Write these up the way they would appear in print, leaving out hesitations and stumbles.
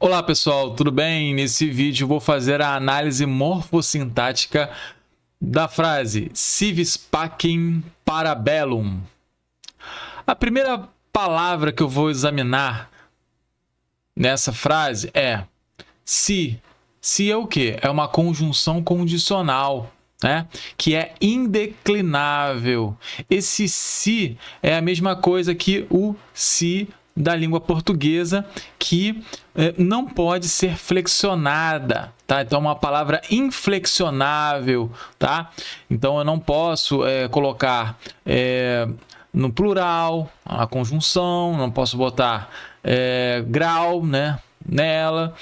Olá pessoal, tudo bem? Nesse vídeo vou fazer a análise morfossintática da frase civis pacem para bellum. A primeira palavra que eu vou examinar nessa frase é se. Se é o quê? É uma conjunção condicional, né? Que é indeclinável. Esse se é a mesma coisa que o se da língua portuguesa, que não pode ser flexionada, tá? Então, é uma palavra inflexionável, tá? Então, eu não posso colocar no plural a conjunção, não posso botar grau, né, nela.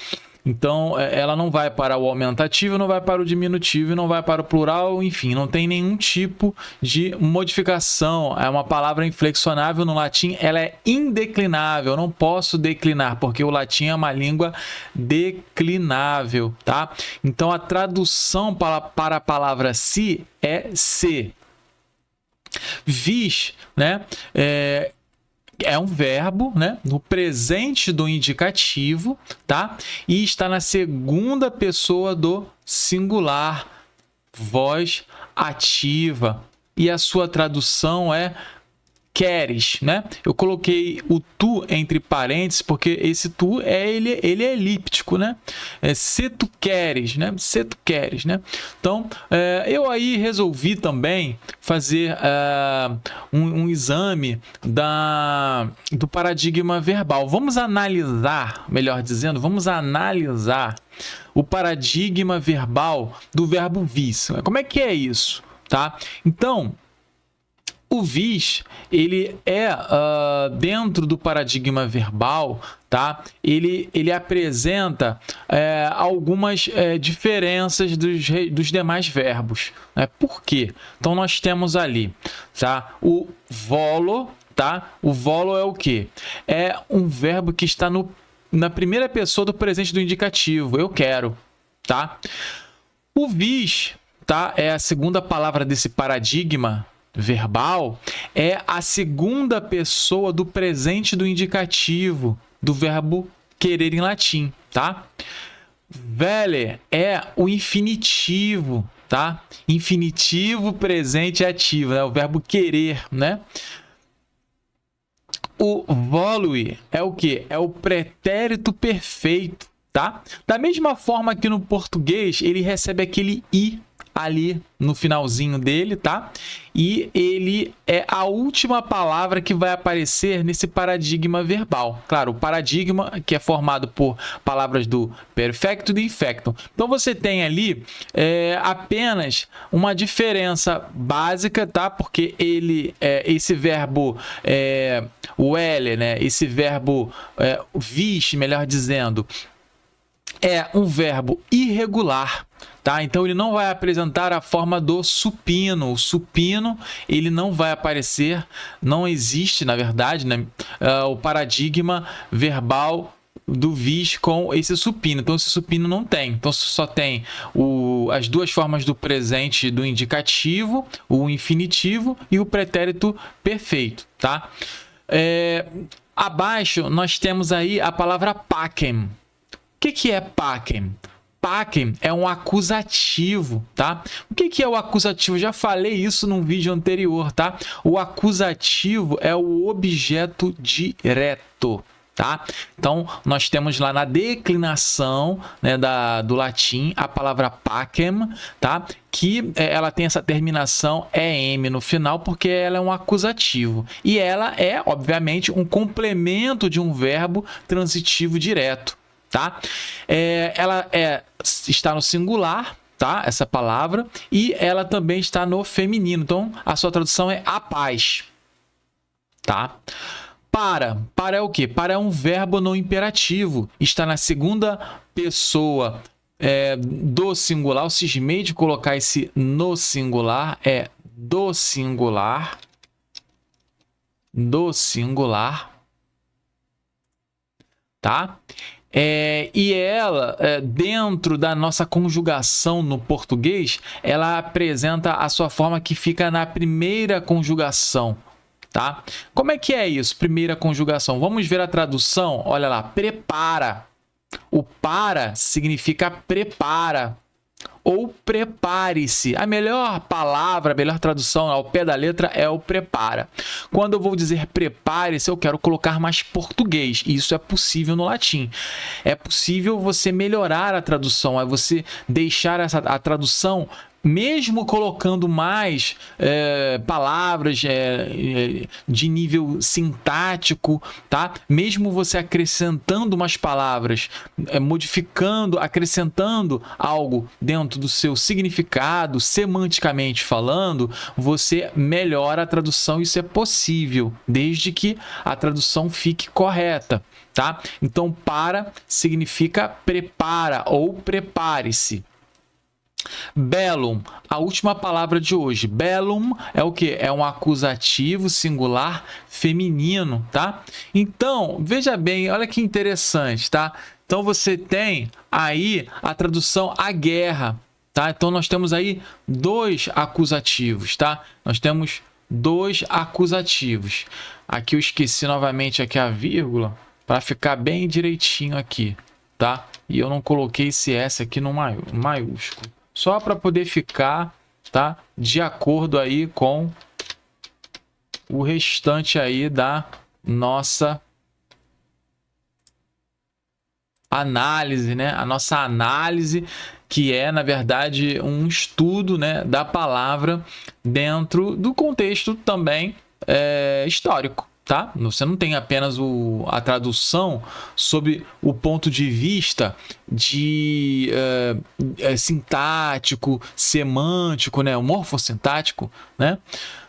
Então, ela não vai para o aumentativo, não vai para o diminutivo, não vai para o plural, enfim, não tem nenhum tipo de modificação. É uma palavra inflexionável no latim, ela é indeclinável, eu não posso declinar, porque o latim é uma língua declinável, tá? Então, a tradução para a palavra se é se. Vis, né? É um verbo, né, no presente do indicativo, tá? E está na segunda pessoa do singular, voz ativa. E a sua tradução é queres, né? Eu coloquei o tu entre parênteses porque esse tu ele é elíptico, né? Se tu queres, né? Se tu queres, né? Então, eu aí resolvi também fazer um exame do paradigma verbal. Vamos analisar, melhor dizendo, vamos analisar o paradigma verbal do verbo vis. Como é que é isso, tá? Então, o vis, ele é dentro do paradigma verbal, tá? Ele apresenta algumas diferenças dos demais verbos. Né? Por quê? Então, nós temos ali, tá? O volo, tá? O volo é o quê? É um verbo que está na primeira pessoa do presente do indicativo. Eu quero, tá? O vis, tá? É a segunda palavra desse paradigma verbal, é a segunda pessoa do presente do indicativo do verbo querer em latim, tá? Vele é o infinitivo, tá? Infinitivo presente ativo, né? O verbo querer, né? O volui é o que? É o pretérito perfeito, tá? Da mesma forma que no português ele recebe aquele i ali no finalzinho dele, tá? E ele é a última palavra que vai aparecer nesse paradigma verbal. Claro, o paradigma que é formado por palavras do perfecto e do infecto. Então, você tem ali apenas uma diferença básica, tá? Porque esse verbo, o L, né? Esse verbo vis, melhor dizendo, é um verbo irregular, tá? Então, ele não vai apresentar a forma do supino. O supino, ele não vai aparecer, não existe, na verdade, né? O paradigma verbal do vis com esse supino. Então, esse supino não tem. Então, só tem as duas formas do presente do indicativo, o infinitivo e o pretérito perfeito, tá? Abaixo, nós temos aí a palavra pacem. O que é pacem? Pacem é um acusativo, tá? O que é o acusativo? Já falei isso num vídeo anterior, tá? O acusativo é o objeto direto, tá? Então, nós temos lá na declinação, né, do latim a palavra pacem, tá? Que ela tem essa terminação EM no final, porque ela é um acusativo. E ela é, obviamente, um complemento de um verbo transitivo direto, tá? Ela está no singular, tá? Essa palavra, e ela também está no feminino. Então, a sua tradução é a paz, tá? Para é o quê? Para é um verbo não imperativo, está na segunda pessoa do singular. Eu cismei de colocar esse no singular, do singular, tá? E ela, dentro da nossa conjugação no português, ela apresenta a sua forma que fica na primeira conjugação, tá? Como é que é isso, primeira conjugação? Vamos ver a tradução? Olha lá, prepara, O para significa prepara ou prepare-se. A melhor palavra, a melhor tradução ao pé da letra é o prepara. Quando eu vou dizer prepare-se, eu quero colocar mais português. E isso é possível no latim. É possível você melhorar a tradução, é você deixar a tradução mesmo colocando mais palavras de nível sintático, tá? Mesmo você acrescentando umas palavras, modificando, acrescentando algo dentro do seu significado, semanticamente falando, você melhora a tradução. Isso é possível, desde que a tradução fique correta, tá? Então, para significa prepara ou prepare-se. Bellum, a última palavra de hoje. Bellum é o que? É um acusativo singular feminino, tá? Então, veja bem, olha que interessante, tá? Então, você tem aí a tradução a guerra, tá? Então, nós temos aí dois acusativos, tá? Nós temos dois acusativos. Aqui eu esqueci novamente aqui a vírgula para ficar bem direitinho aqui, tá? E eu não coloquei esse S aqui no maiúsculo. Só para poder ficar, tá, de acordo aí com o restante aí da nossa análise, né? A nossa análise, que é, na verdade, um estudo, né, da palavra dentro do contexto também histórico. Tá? Você não tem apenas a tradução sob o ponto de vista de sintático, semântico, né? Morfossintático, né?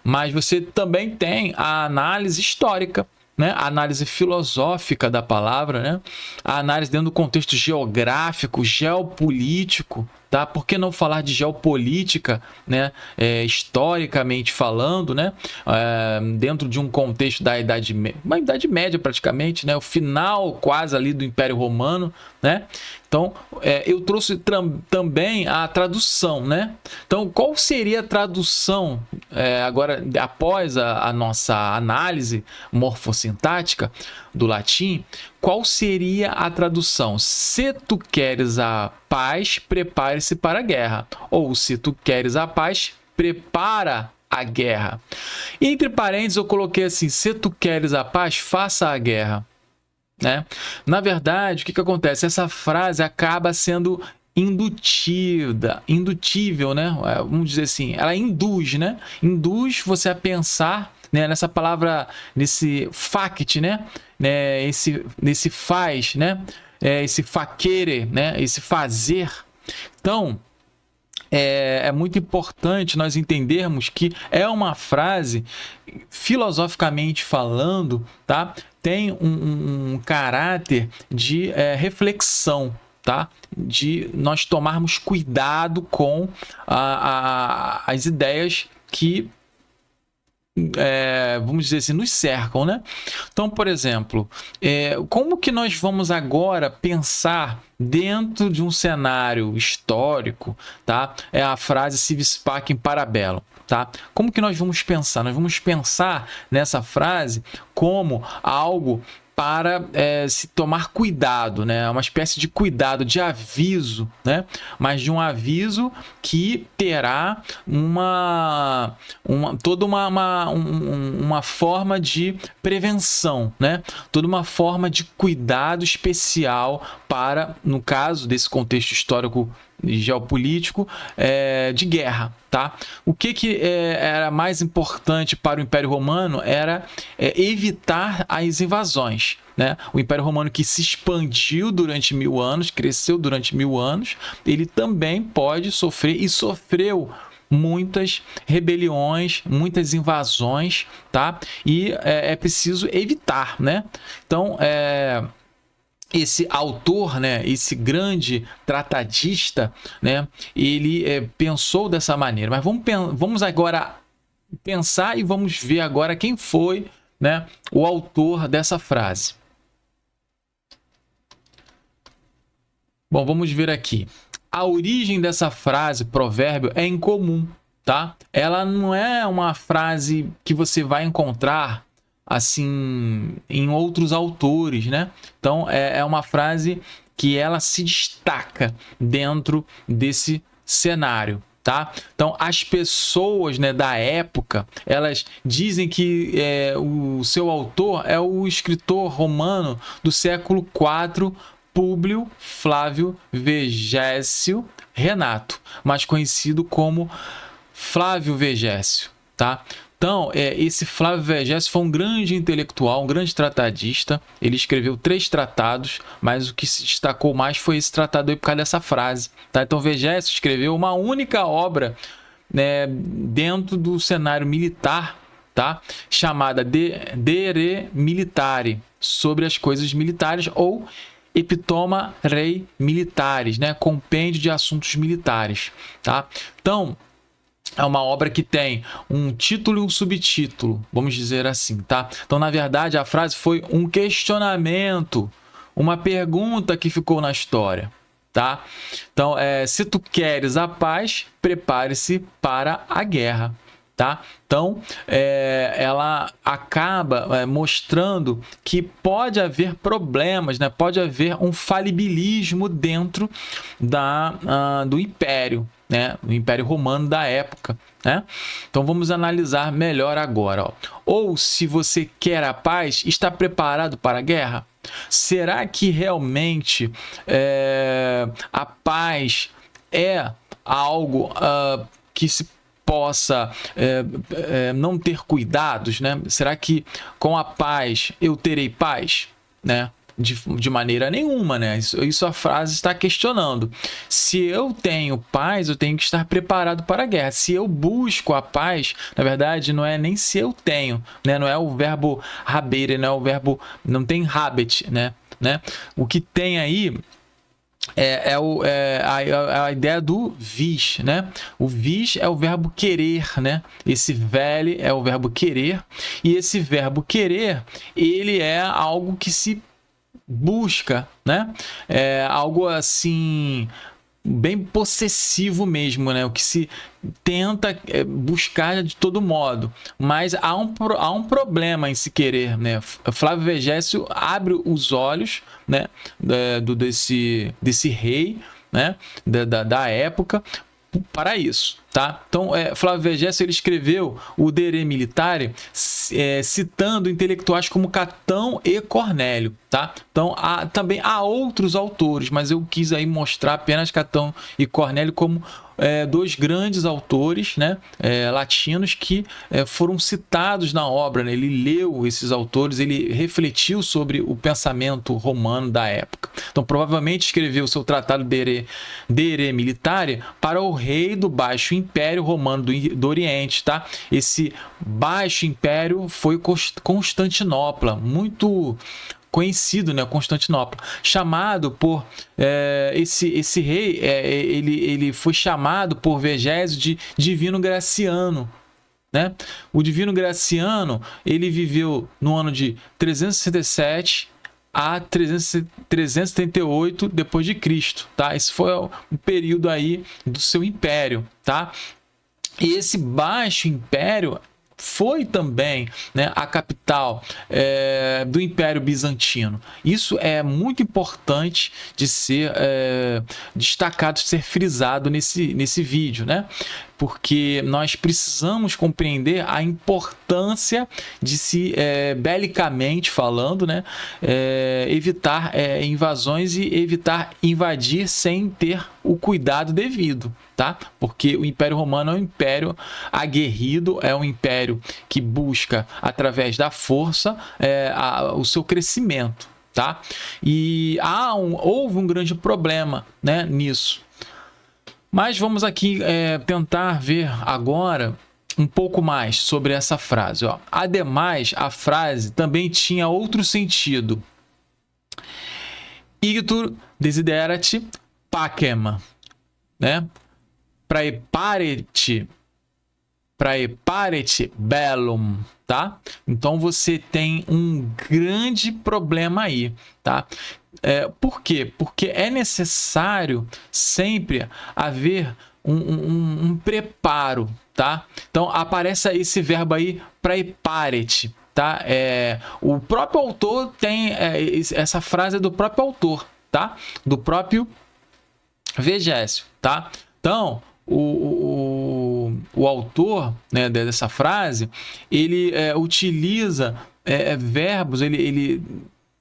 Mas você também tem a análise histórica, né? A análise filosófica da palavra, né? A análise dentro do contexto geográfico, geopolítico, tá? Por que não falar de geopolítica, né? Historicamente falando, né? Dentro de um contexto da uma Idade Média praticamente, né? O final quase ali do Império Romano, né? Então, eu trouxe também a tradução, né? Então, qual seria a tradução, agora, após a nossa análise morfossintática do latim, qual seria a tradução? Se tu queres a paz, prepare-se para a guerra. Ou se tu queres a paz, prepara a guerra. Entre parênteses, eu coloquei assim, se tu queres a paz, faça a guerra. Né? Na verdade, o que acontece? Essa frase acaba sendo indutível, né? Vamos dizer assim, ela induz, né? Induz você a pensar, né, nessa palavra, nesse fact, né? Nesse faz, né? Esse facere, né? Esse fazer. Então, é muito importante nós entendermos que é uma frase, filosoficamente falando, tá? Tem um caráter de reflexão, tá? De nós tomarmos cuidado com as ideias que, vamos dizer assim, nos cercam, né? Então, por exemplo, como que nós vamos agora pensar dentro de um cenário histórico, tá? É a frase si vis pacem para bellum, tá? Como que nós vamos pensar? Nós vamos pensar nessa frase como algo para se tomar cuidado, né? Uma espécie de cuidado, de aviso, né? Mas de um aviso que terá toda uma forma de prevenção, né? Toda uma forma de cuidado especial para, no caso desse contexto histórico e geopolítico, de guerra, tá? O que era mais importante para o Império Romano era evitar as invasões, né? O Império Romano, que se expandiu durante 1000 anos, cresceu durante 1000 anos, ele também pode sofrer e sofreu muitas rebeliões, muitas invasões, tá? E é preciso evitar, né? Então, esse autor, né, esse grande tratadista, né, ele pensou dessa maneira. Mas vamos agora pensar e vamos ver agora quem foi, né, o autor dessa frase. Bom, vamos ver aqui. A origem dessa frase, provérbio, é incomum, tá? Ela não é uma frase que você vai encontrar assim em outros autores, né? Então é uma frase que ela se destaca dentro desse cenário, tá? Então as pessoas, né, da época, elas dizem que o seu autor é o escritor romano do século IV, Públio Flávio Vegésio Renato, mais conhecido como Flávio Vegésio, tá? Então, esse Flávio Vegésio foi um grande intelectual, um grande tratadista. Ele escreveu 3 tratados, mas o que se destacou mais foi esse tratado aí por causa dessa frase, tá? Então, Vegésio escreveu uma única obra, né, dentro do cenário militar, tá? Chamada De Re Militare, sobre as coisas militares, ou Epitoma Rei Militares, né? Compêndio de assuntos militares, tá? Então, é uma obra que tem um título e um subtítulo, vamos dizer assim, tá? Então, na verdade, a frase foi um questionamento, uma pergunta que ficou na história, tá? Então, se tu queres a paz, prepare-se para a guerra, tá? Então, ela acaba mostrando que pode haver problemas, né? Pode haver um falibilismo dentro do Império, né? O Império Romano da época, né? Então, vamos analisar melhor agora, ó. Ou, se você quer a paz, está preparado para a guerra? Será que realmente a paz é algo que se possa não ter cuidados, né? Será que com a paz eu terei paz, né? De maneira nenhuma, né? Isso a frase está questionando. Se eu tenho paz, eu tenho que estar preparado para a guerra. Se eu busco a paz, na verdade, não é nem se eu tenho, né? Não é o verbo habere, não é o verbo, não tem habet, né? O que tem aí a ideia do vis, né? O vis é o verbo querer, né? Esse vele é o verbo querer, e esse verbo querer, ele é algo que se busca, né? É algo assim bem possessivo mesmo, né? O que se tenta buscar de todo modo, mas há um problema em se querer, né? Flávio Vegésio abre os olhos, né, desse rei, né, da época, para isso, tá? Então, Flávio Vegésio, ele escreveu o De Re Militare, citando intelectuais como Catão e Cornélio, tá? Então, também há outros autores, mas eu quis aí mostrar apenas Catão e Cornélio como 2 grandes autores, né, latinos que foram citados na obra, né? Ele leu esses autores, ele refletiu sobre o pensamento romano da época. Então, provavelmente escreveu o seu tratado De Re Militare para o rei do Baixo Império Romano do Oriente, tá? Esse Baixo Império foi Constantinopla, muito conhecido, né, Constantinopla, chamado por esse rei, ele foi chamado por Vegésio de Divino Graciano, né? O Divino Graciano, ele viveu no ano de 367 a 378 depois de Cristo, tá? Esse foi o período aí do seu império, tá? E esse Baixo Império foi também, né, a capital do Império Bizantino. Isso é muito importante de ser destacado, de ser frisado nesse vídeo, né? Porque nós precisamos compreender a importância de se, belicamente falando, né, evitar invasões e evitar invadir sem ter o cuidado devido, tá? Porque o Império Romano é um império aguerrido, é um império que busca, através da força, o seu crescimento, tá? E houve um grande problema, né, nisso. Mas vamos aqui tentar ver agora um pouco mais sobre essa frase, ó. Ademais, a frase também tinha outro sentido. Ictur desiderat pacem, né? Praeparete bellum, tá? Então você tem um grande problema aí, tá? Por quê? Porque é necessário sempre haver um preparo, tá? Então aparece esse verbo aí, praeparete, tá? O próprio autor tem essa frase do próprio autor, tá? Do próprio Vegésio, tá? Então, o autor, né, dessa frase, ele utiliza verbos, ele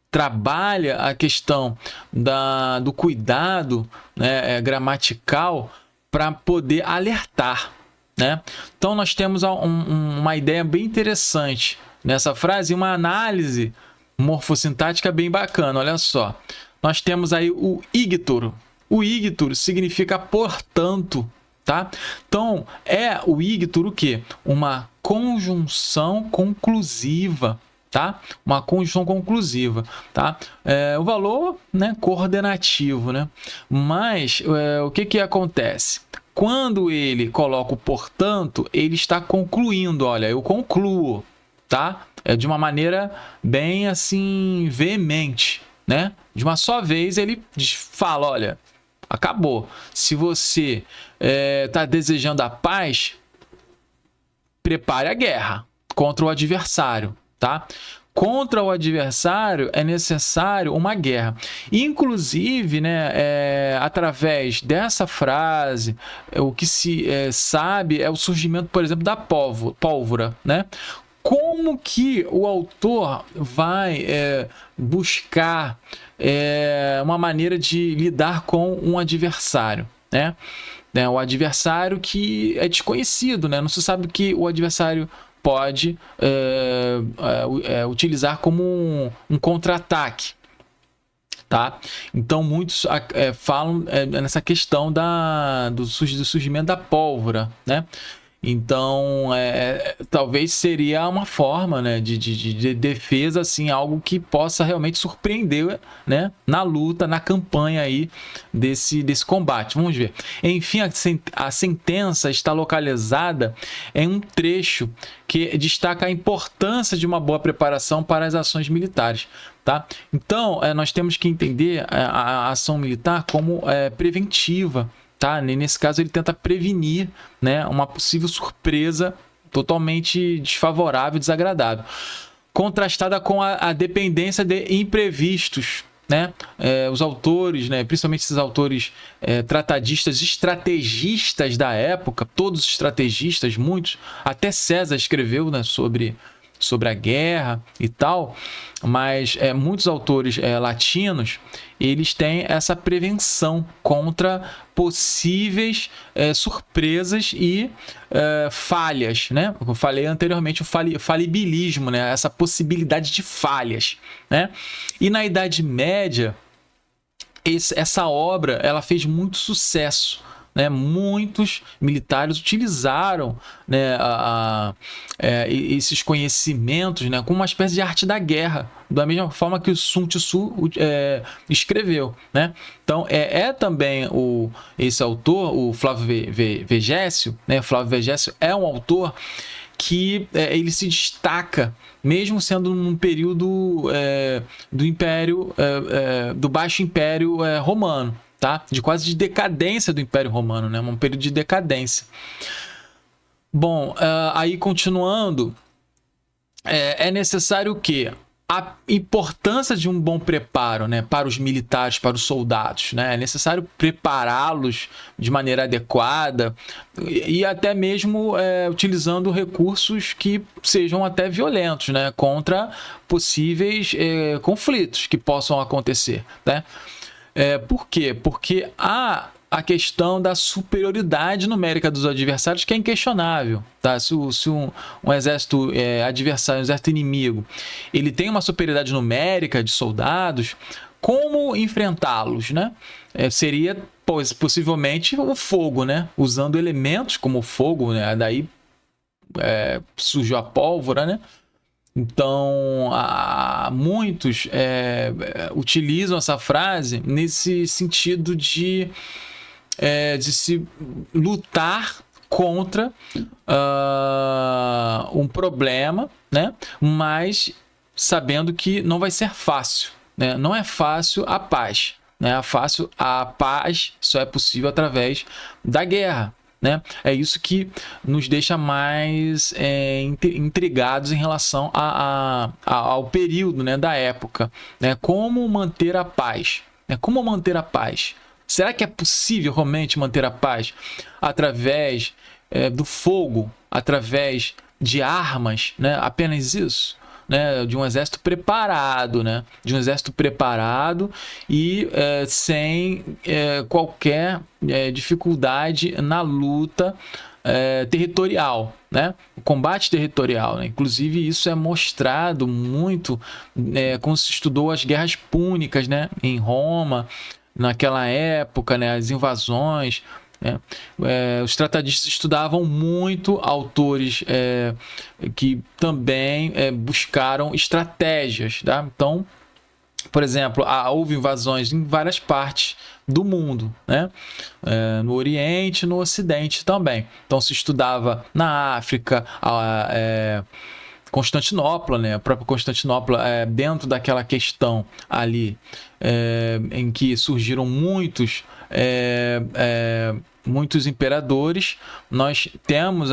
trabalha a questão do cuidado, né, gramatical para poder alertar, né? Então, nós temos uma ideia bem interessante nessa frase, uma análise morfossintática bem bacana. Olha só, nós temos aí o íctoro. O íctoro significa portanto, tá? Então, o íctoro o quê? Uma conjunção conclusiva, tá? Uma conjunção conclusiva, tá? O valor, né, coordenativo, né? Mas o que acontece? Quando ele coloca o portanto, ele está concluindo. Olha, eu concluo, tá? De uma maneira bem assim veemente, né? De uma só vez ele fala, olha, acabou. Se você está desejando a paz, prepare a guerra contra o adversário, tá? Contra o adversário é necessário uma guerra. Inclusive, né, através dessa frase, o que se sabe é o surgimento, por exemplo, da pólvora, né? Como que o autor vai buscar uma maneira de lidar com um adversário, né? O adversário que é desconhecido, né? Não se sabe o que o adversário pode utilizar como um contra-ataque, tá? Então, muitos falam nessa questão do surgimento da pólvora, né? Então, talvez seria uma forma, né, de defesa, assim, algo que possa realmente surpreender, né, na luta, na campanha aí desse combate. Vamos ver. Enfim, a sentença está localizada em um trecho que destaca a importância de uma boa preparação para as ações militares, tá? Então, nós temos que entender a ação militar como preventiva, tá? Nesse caso, ele tenta prevenir, né, uma possível surpresa totalmente desfavorável, desagradável, contrastada com a dependência de imprevistos, né? Os autores, né, principalmente esses autores tratadistas, estrategistas da época, todos estrategistas, muitos, até César escreveu, né, sobre a guerra e tal, mas muitos autores latinos, eles têm essa prevenção contra possíveis surpresas e falhas, né? Como eu falei anteriormente, o falibilismo, né? Essa possibilidade de falhas, né? E na Idade Média, essa obra ela fez muito sucesso, né? Muitos militares utilizaram, né, esses conhecimentos, né, como uma espécie de arte da guerra, da mesma forma que o Sun Tzu escreveu, né? Então, também esse autor, o Flávio Vegésio, né? Flávio Vegésio é um autor que ele se destaca, mesmo sendo num período do Império, do Baixo Império Romano, tá? Quase de decadência do Império Romano, né? Um período de decadência. Bom, aí continuando, é necessário o quê? A importância de um bom preparo, né, para os militares, para os soldados, né? É necessário prepará-los de maneira adequada e até mesmo utilizando recursos que sejam até violentos, né, contra possíveis conflitos que possam acontecer, né? Por quê? Porque há a questão da superioridade numérica dos adversários, que é inquestionável, tá? Se um exército adversário, um exército inimigo, ele tem uma superioridade numérica de soldados, como enfrentá-los, né? Seria possivelmente o fogo, né? Usando elementos como o fogo, né? Daí surgiu a pólvora, né? Então, muitos utilizam essa frase nesse sentido de se lutar contra um problema, né? Mas sabendo que não vai ser fácil, né? Não é fácil a paz, né? A paz só é possível através da guerra, né? É isso que nos deixa mais intrigados em relação ao período, né, da época, né? Como manter a paz? Né? Como manter a paz? Será que é possível realmente manter a paz através do fogo, através de armas, né? Apenas isso? Né, de um exército preparado, né? De um exército preparado e sem qualquer dificuldade na luta territorial, né? O combate territorial, né? Inclusive isso é mostrado muito quando se estudou as guerras púnicas, né? Em Roma, naquela época, né? As invasões. Né? Os tratadistas estudavam muito autores que também buscaram estratégias. Tá? Então, por exemplo, houve invasões em várias partes do mundo, né? No Oriente, no Ocidente também. Então, se estudava na África, Constantinopla, né? A própria Constantinopla, dentro daquela questão ali em que surgiram muitos imperadores, nós temos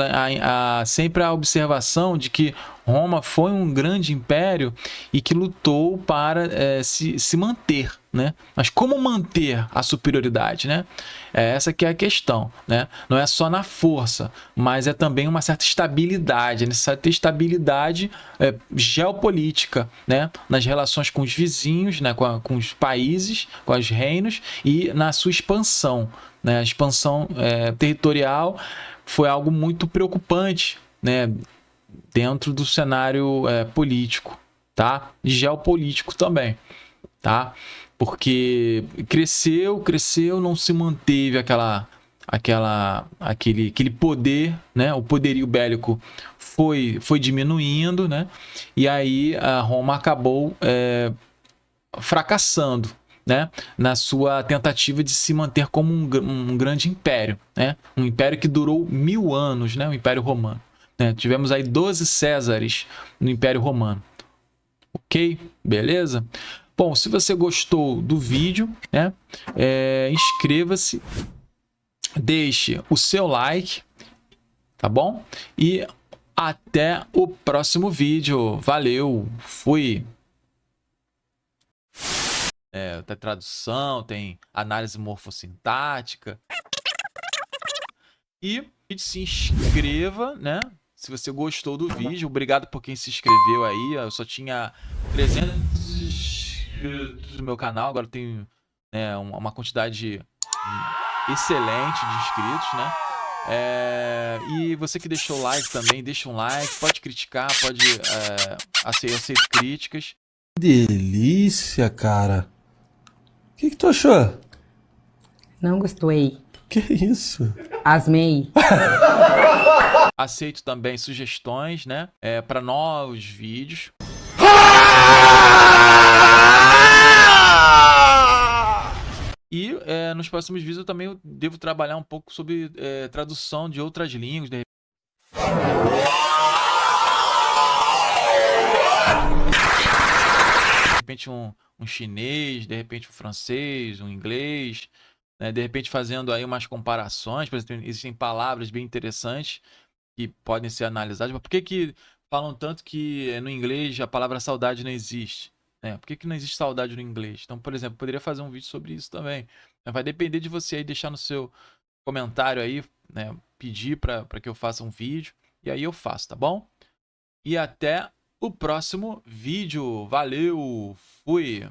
sempre a observação de que Roma foi um grande império e que lutou para se manter, né? Mas como manter a superioridade, né? Essa que é a questão, né? Não é só na força, mas é também uma certa estabilidade, é necessário ter estabilidade geopolítica, né? Nas relações com os vizinhos, né? Com os países, com os reinos e na sua expansão, né? A expansão territorial foi algo muito preocupante, né? Dentro do cenário político, tá? E geopolítico também, tá? Porque cresceu, não se manteve aquele poder, né? O poderio bélico foi diminuindo, né? E aí a Roma acabou fracassando, né? Na sua tentativa de se manter como um grande império, né? Um império que durou 1000 anos, né? O Império Romano. Né? Tivemos aí 12 Césares no Império Romano. Ok? Beleza? Bom, se você gostou do vídeo, né? Inscreva-se, deixe o seu like, tá bom? E até o próximo vídeo. Valeu, fui! Tem tradução, tem análise morfossintática. E se inscreva, né? Se você gostou do vídeo, obrigado por quem se inscreveu aí. Eu só tinha 300 inscritos no meu canal, agora tenho uma quantidade excelente de inscritos, né? E você que deixou o like também, deixa um like, pode criticar, pode eu aceito críticas. Delícia, cara. O que tu achou? Não gostei. Que isso? Asmei. Aceito também sugestões, né? Para novos vídeos. E nos próximos vídeos eu também devo trabalhar um pouco sobre tradução de outras línguas. De repente um chinês, de repente um francês, um inglês, né? De repente fazendo aí umas comparações. Por exemplo, existem palavras bem interessantes que podem ser analisadas. Mas por que falam tanto que no inglês a palavra saudade não existe? Por que não existe saudade no inglês? Então, por exemplo, eu poderia fazer um vídeo sobre isso também. Vai depender de você aí deixar no seu comentário aí, né? Pedir para que eu faça um vídeo. E aí eu faço, tá bom? E até o próximo vídeo. Valeu! Fui!